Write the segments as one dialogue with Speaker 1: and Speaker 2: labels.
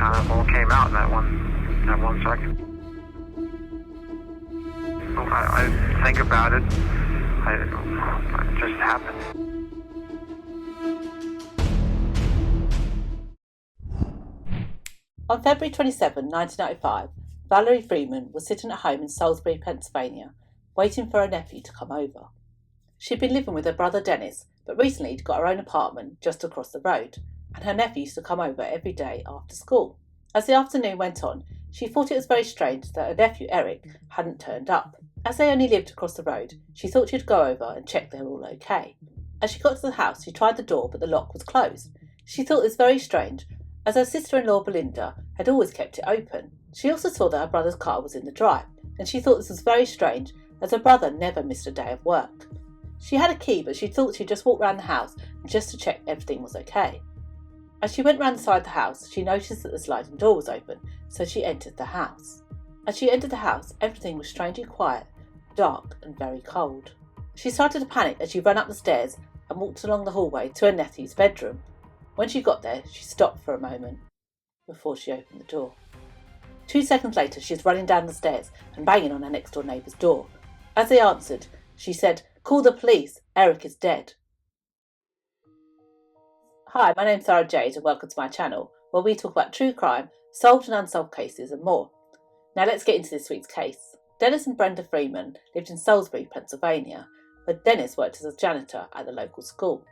Speaker 1: kind of all came out in that one second. I think about it. It just happened.
Speaker 2: On February 27, 1995, Valerie Freeman was sitting at home in Salisbury, Pennsylvania, waiting for her nephew to come over. She'd been living with her brother Dennis, but recently got her own apartment just across the road, and her nephew used to come over every day after school. As the afternoon went on, she thought it was very strange that her nephew Eric hadn't turned up. As they only lived across the road, she thought she'd go over and check they were all okay. As she got to the house, she tried the door, but the lock was closed. She thought this very strange, as her sister-in-law Belinda had always kept it open. She also saw that her brother's car was in the drive, and she thought this was very strange, as her brother never missed a day of work. She had a key, but she thought she'd just walk round the house just to check everything was okay. As she went round the side of the house, she noticed that the sliding door was open, so she entered the house. As she entered the house, everything was strangely quiet, dark and very cold. She started to panic as she ran up the stairs and walked along the hallway to her nephew's bedroom. When she got there, she stopped for a moment before she opened the door. 2 seconds later, she was running down the stairs and banging on her next-door neighbour's door. As they answered, she said, "Call the police, Eric is dead." Hi, my name's Sara Jade and welcome to my channel, where we talk about true crime, solved and unsolved cases and more. Now let's get into this week's case. Dennis and Brenda Freeman lived in Salisbury, Pennsylvania, where Dennis worked as a janitor at the local school.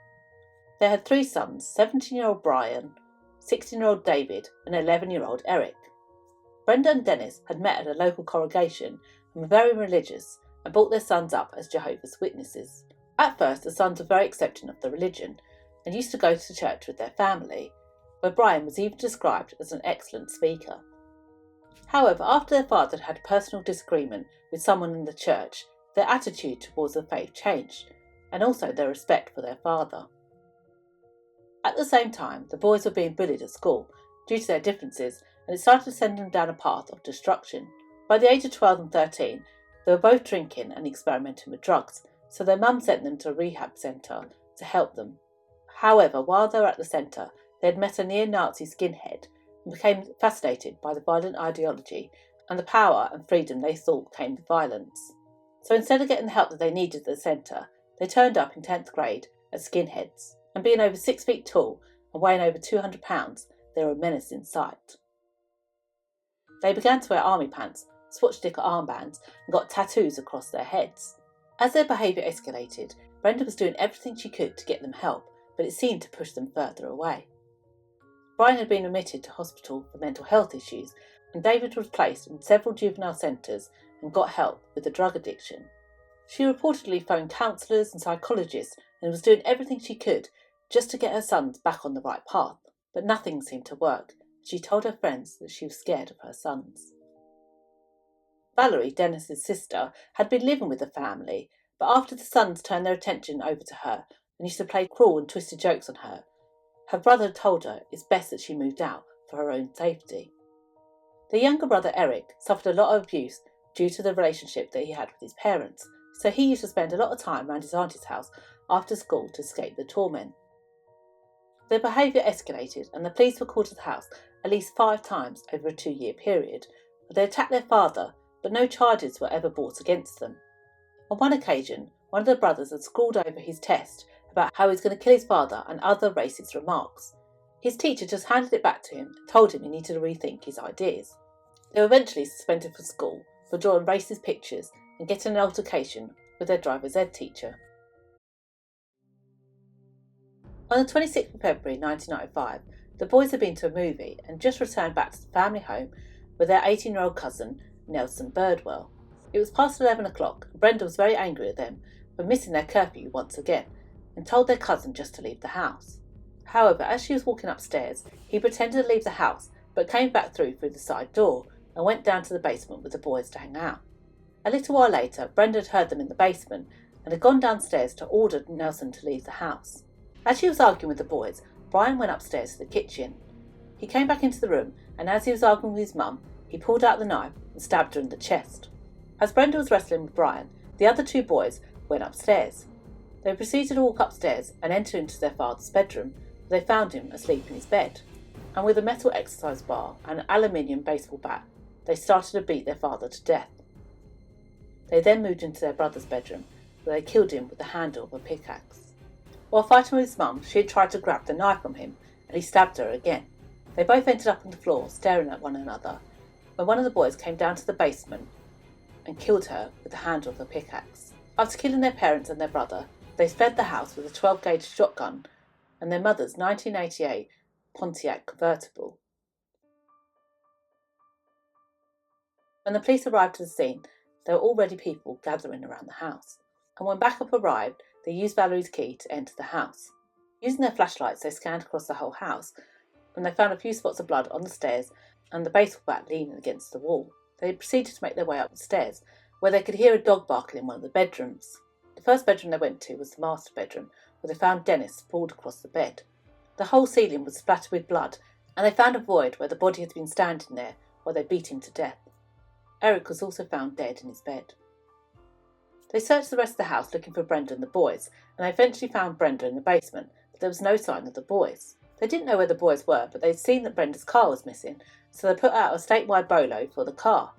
Speaker 2: They had 3 sons, 17-year-old Brian, 16-year-old David and 11-year-old Eric. Brenda and Dennis had met at a local congregation and were very religious and brought their sons up as Jehovah's Witnesses. At first, the sons were very accepting of the religion and used to go to church with their family, where Brian was even described as an excellent speaker. However, after their father had a personal disagreement with someone in the church, their attitude towards the faith changed, and also their respect for their father. At the same time, the boys were being bullied at school due to their differences, and it started to send them down a path of destruction. By the age of 12 and 13, they were both drinking and experimenting with drugs, so their mum sent them to a rehab centre to help them. However, while they were at the centre, they had met a neo-Nazi skinhead and became fascinated by the violent ideology and the power and freedom they thought came with violence. So instead of getting the help that they needed at the centre, they turned up in 10th grade as skinheads, and being over 6 feet tall and weighing over 200 pounds, they were a menace in sight. They began to wear army pants, swastika armbands, and got tattoos across their heads. As their behaviour escalated, Brenda was doing everything she could to get them help, but it seemed to push them further away. Brian had been admitted to hospital for mental health issues, and David was placed in several juvenile centres and got help with a drug addiction. She reportedly phoned counsellors and psychologists and was doing everything she could just to get her sons back on the right path, but nothing seemed to work. She told her friends that she was scared of her sons. Valerie, Dennis's sister, had been living with the family, but after the sons turned their attention over to her and used to play cruel and twisted jokes on her, her brother had told her it's best that she moved out for her own safety. Their younger brother Eric suffered a lot of abuse due to the relationship that he had with his parents, so he used to spend a lot of time around his auntie's house after school to escape the torment. Their behaviour escalated and the police were called to the house at least 5 times over a 2-year period, where they attacked their father, but no charges were ever brought against them. On one occasion, one of the brothers had scrawled over his test about how he was going to kill his father and other racist remarks. His teacher just handed it back to him and told him he needed to rethink his ideas. They were eventually suspended from school for drawing racist pictures and getting an altercation with their driver's ed teacher. On the 26th of February 1995, the boys had been to a movie and just returned back to the family home with their 18-year-old cousin, Nelson Birdwell. It was past 11 o'clock and Brenda was very angry at them for missing their curfew once again and told their cousin just to leave the house. However, as she was walking upstairs, he pretended to leave the house but came back through the side door and went down to the basement with the boys to hang out. A little while later, Brenda had heard them in the basement and had gone downstairs to order Nelson to leave the house. As she was arguing with the boys, Brian went upstairs to the kitchen. He came back into the room and as he was arguing with his mum, he pulled out the knife and stabbed her in the chest. As Brenda was wrestling with Brian, the other 2 boys went upstairs. They proceeded to walk upstairs and enter into their father's bedroom, where they found him asleep in his bed. and with a metal exercise bar and an aluminium baseball bat, they started to beat their father to death. They then moved into their brother's bedroom, where they killed him with the handle of a pickaxe. While fighting with his mum, she had tried to grab the knife from him, and he stabbed her again. They both ended up on the floor, staring at one another, when one of the boys came down to the basement and killed her with the handle of a pickaxe. After killing their parents and their brother, they fled the house with a 12-gauge shotgun and their mother's 1988 Pontiac convertible. When the police arrived to the scene, there were already people gathering around the house, and when backup arrived, they used Valerie's key to enter the house. Using their flashlights, they scanned across the whole house, and they found a few spots of blood on the stairs and the baseball bat leaning against the wall. They proceeded to make their way up the stairs, where they could hear a dog barking in one of the bedrooms. The first bedroom they went to was the master bedroom, where they found Dennis sprawled across the bed. The whole ceiling was splattered with blood, and they found a void where the body had been standing there while they beat him to death. Eric was also found dead in his bed. They searched the rest of the house looking for Brenda and the boys, and they eventually found Brenda in the basement, but there was no sign of the boys. They didn't know where the boys were, but they'd seen that Brenda's car was missing, so they put out a statewide bolo for the car.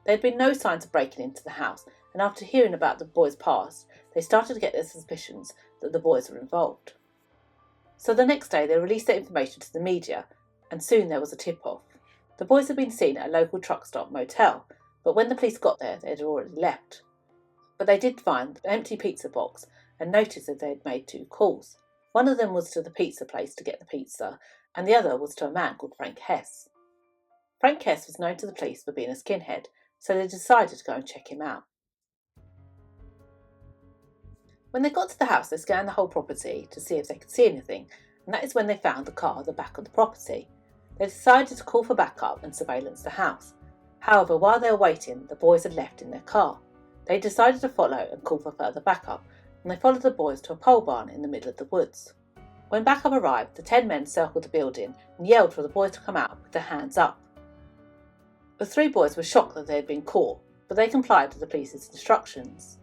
Speaker 2: There had been no signs of breaking into the house, and after hearing about the boys' past, they started to get their suspicions that the boys were involved. So the next day they released their information to the media, and soon there was a tip-off. The boys had been seen at a local truck stop motel, but when the police got there they had already left. But they did find an empty pizza box and noticed that they had made 2 calls. One of them was to the pizza place to get the pizza, and the other was to a man called Frank Hess. Frank Hess was known to the police for being a skinhead, so they decided to go and check him out. When they got to the house, they scanned the whole property to see if they could see anything, and that is when they found the car at the back of the property. They decided to call for backup and surveillance the house. However, while they were waiting, the boys had left in their car. They decided to follow and call for further backup, and they followed the boys to a pole barn in the middle of the woods. When backup arrived, the 10 men circled the building and yelled for the boys to come out with their hands up. The 3 boys were shocked that they had been caught, but they complied with the police's instructions.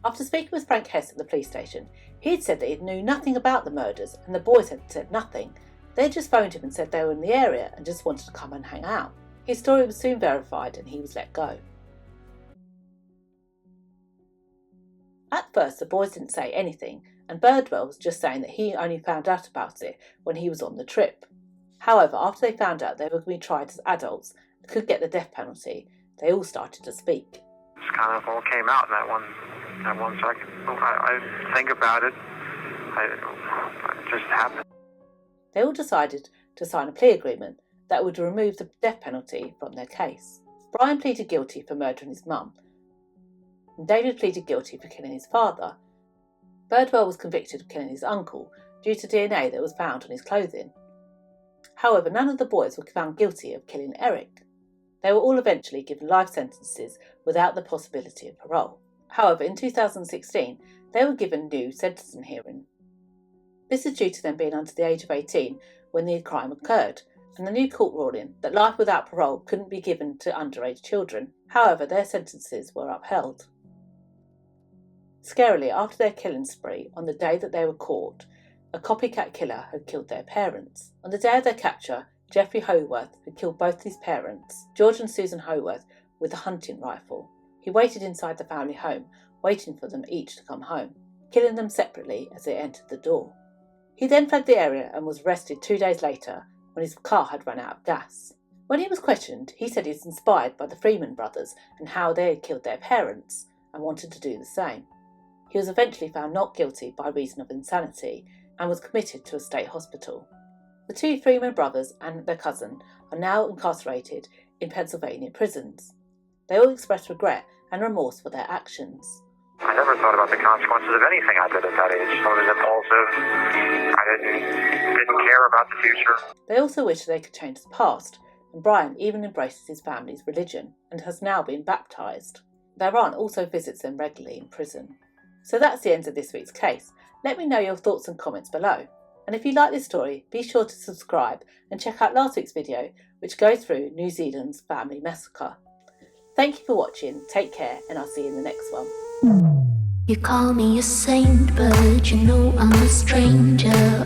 Speaker 2: After speaking with Frank Hess at the police station, he had said that he knew nothing about the murders and the boys had said nothing. They had just phoned him and said they were in the area and just wanted to come and hang out. His story was soon verified and he was let go. At first, the boys didn't say anything, and Birdwell was just saying that he only found out about it when he was on the trip. However, after they found out they were going to be tried as adults and could get the death penalty, they all started to speak.
Speaker 1: Just kind of all came out in that one second. I think about it. It just happened.
Speaker 2: They all decided to sign a plea agreement that would remove the death penalty from their case. Brian pleaded guilty for murdering his mum, and David pleaded guilty for killing his father. Birdwell was convicted of killing his uncle due to DNA that was found on his clothing. However, none of the boys were found guilty of killing Eric. They were all eventually given life sentences without the possibility of parole. However, in 2016, they were given new sentencing hearing. This is due to them being under the age of 18 when the crime occurred, and the new court ruling that life without parole couldn't be given to underage children. However, their sentences were upheld. Scarily, after their killing spree, on the day that they were caught, a copycat killer had killed their parents. On the day of their capture, Jeffrey Howarth had killed both his parents, George and Susan Howarth, with a hunting rifle. He waited inside the family home, waiting for them each to come home, killing them separately as they entered the door. He then fled the area and was arrested 2 days later when his car had run out of gas. When he was questioned, he said he was inspired by the Freeman brothers and how they had killed their parents and wanted to do the same. He was eventually found not guilty by reason of insanity and was committed to a state hospital. The 2 Freeman brothers and their cousin are now incarcerated in Pennsylvania prisons. They all expressed regret and remorse for their actions.
Speaker 1: I never thought about the consequences of anything I did at that age. I was impulsive. I didn't care about the future.
Speaker 2: They also wish they could change the past, and Brian even embraces his family's religion and has now been baptised. Their aunt also visits them regularly in prison. So that's the end of this week's case. Let me know your thoughts and comments below. And if you like this story, be sure to subscribe and check out last week's video, which goes through New Zealand's family massacre. Thank you for watching, take care, and I'll see you in the next one.
Speaker 3: You call me a saint, but you know I'm a stranger.